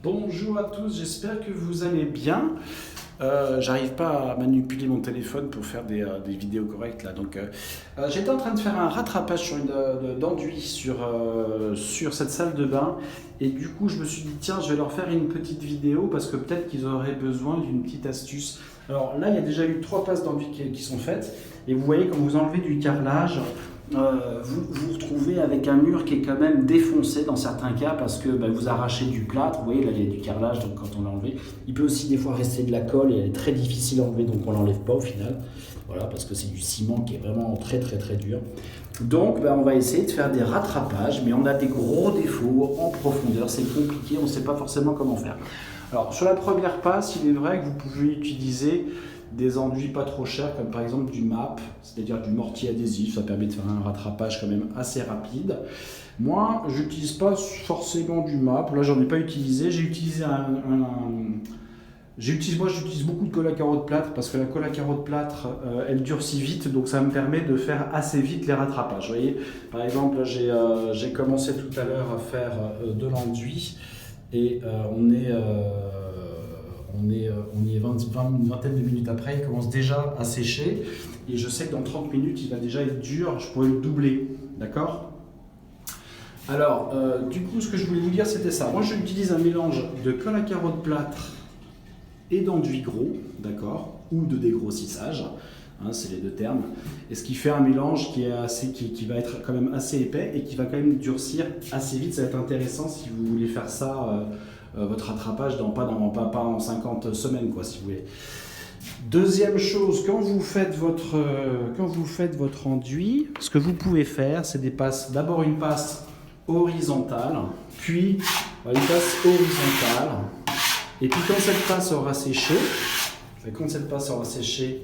Bonjour à tous, j'espère que vous allez bien. J'arrive pas à manipuler mon téléphone pour faire des vidéos correctes là. Donc, j'étais en train de faire un rattrapage sur d'enduit sur cette salle de bain. Et du coup, je me suis dit, tiens, je vais leur faire une petite vidéo parce que peut-être qu'ils auraient besoin d'une petite astuce. Alors là, il y a déjà eu 3 passes d'enduit qui sont faites. Et vous voyez, quand vous enlevez du carrelage, vous vous retrouvez avec un mur qui est quand même défoncé dans certains cas parce que vous arrachez du plâtre. Vous voyez, là il y a du carrelage, donc quand on l'a enlevé, il peut aussi des fois rester de la colle et elle est très difficile à enlever, donc on l'enlève pas au final. Voilà, parce que c'est du ciment qui est vraiment très très très dur. Donc on va essayer de faire des rattrapages, mais on a des gros défauts en profondeur, c'est compliqué, on ne sait pas forcément comment faire. Alors sur la première passe, il est vrai que vous pouvez utiliser des enduits pas trop chers, comme par exemple du MAP, c'est-à-dire du mortier adhésif. Ça permet de faire un rattrapage quand même assez rapide. Moi, je n'utilise pas forcément du MAP. Là, j'en ai pas utilisé. J'ai utilisé j'utilise beaucoup de colle à carreaux de plâtre parce que la colle à carreaux de plâtre, elle durcit vite, donc ça me permet de faire assez vite les rattrapages. Vous voyez, par exemple, j'ai commencé tout à l'heure à faire de l'enduit et on y est une vingtaine de minutes après, il commence déjà à sécher et je sais que dans 30 minutes il va déjà être dur, je pourrais le doubler, d'accord? Alors, du coup, ce que je voulais vous dire, c'était ça. Moi, j'utilise un mélange de colle à carreaux de plâtre et d'enduit gros, d'accord, ou de dégrossissage, hein, c'est les deux termes, et ce qui fait un mélange qui va être quand même assez épais et qui va quand même durcir assez vite. Ça va être intéressant si vous voulez faire ça, votre rattrapage, pas en 50 semaines, quoi, si vous voulez. Deuxième chose, quand vous faites votre enduit, ce que vous pouvez faire, c'est des passes. D'abord une passe horizontale, puis une passe horizontale. Et puis quand cette passe aura séché,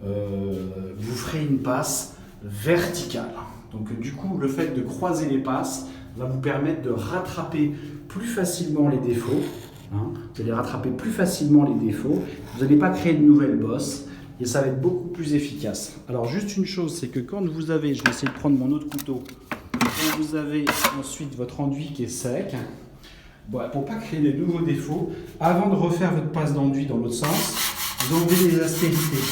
vous ferez une passe verticale. Donc du coup, le fait de croiser les passes va vous permettre de rattraper plus facilement les défauts. Hein. Vous allez rattraper plus facilement les défauts. Vous n'allez pas créer de nouvelles bosses et ça va être beaucoup plus efficace. Alors juste une chose, c'est que quand vous avez, je vais essayer de prendre mon autre couteau, quand vous avez ensuite votre enduit qui est sec, pour ne pas créer de nouveaux défauts, avant de refaire votre passe d'enduit dans l'autre sens, vous enlevez les aspérités,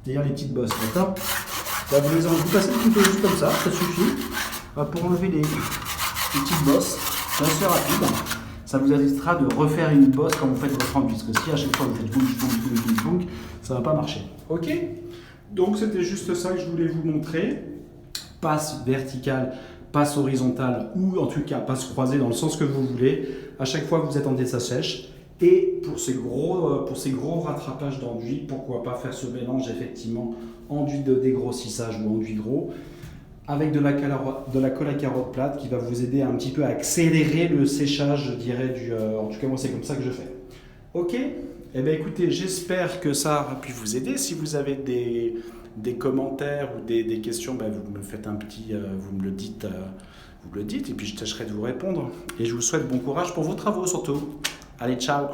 c'est-à-dire les petites bosses, d'accord? Vous passez le couteau juste comme ça suffit, pour enlever les petites bosses, c'est assez rapide. Ça vous évitera de refaire une bosse quand vous faites votre enduit, parce que si à chaque fois vous faites boum, ça ne va pas marcher. Ok? Donc c'était juste ça que je voulais vous montrer. Passe verticale, passe horizontale ou en tout cas passe croisée dans le sens que vous voulez. À chaque fois vous attendez ça sèche. Et pour ces gros rattrapages d'enduit, pourquoi pas faire ce mélange effectivement enduit de dégrossissage ou enduit gros avec de la colle à carreaux de plâtre qui va vous aider un petit peu à accélérer le séchage, je dirais, en tout cas moi c'est comme ça que je fais. Ok? Eh bien écoutez, j'espère que ça aura pu vous aider. Si vous avez des commentaires ou des questions, vous me faites vous me le dites et puis je tâcherai de vous répondre. Et je vous souhaite bon courage pour vos travaux surtout. Allez, ciao!